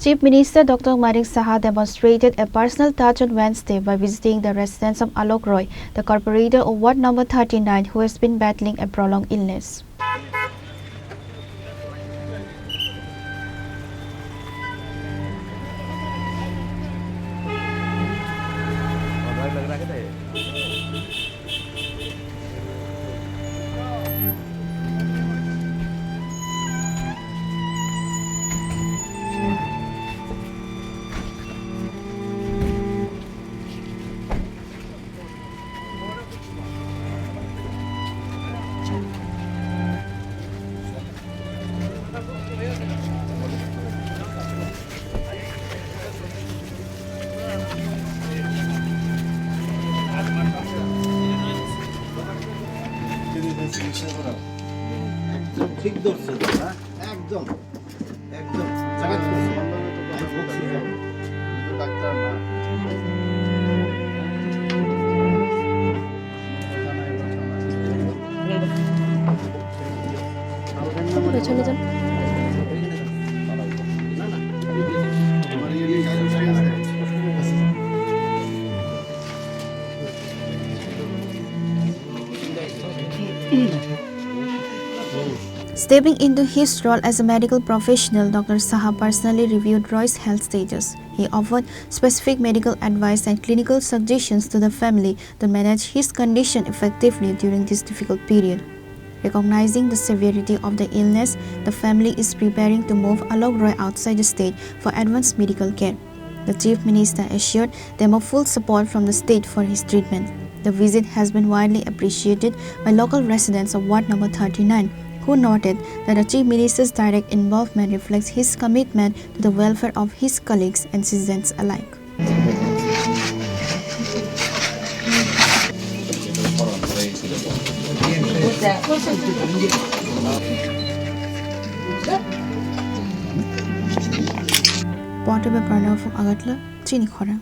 Chief Minister Dr. Manik Saha demonstrated a personal touch on Wednesday by visiting the residence of Alok Roy, the Corporator of Ward No. 39, who has been battling a prolonged illness. ঠিক ধরছে দাদা একদম একদম জায়গা ধরছে doctor না পেছনে যান। Stepping into his role as a medical professional, Dr. Saha personally reviewed Roy's health status. He offered specific medical advice and clinical suggestions to the family to manage his condition effectively during this difficult period. Recognizing the severity of the illness, the family is preparing to move Alok Roy outside the state for advanced medical care. The Chief Minister assured them of full support from the state for his treatment. The visit has been widely appreciated by local residents of Ward No. 39, who noted that the Chief Minister's direct involvement reflects his commitment to the welfare of his colleagues and citizens alike. Reported by Pranav from Agatla, Chini, Khorang.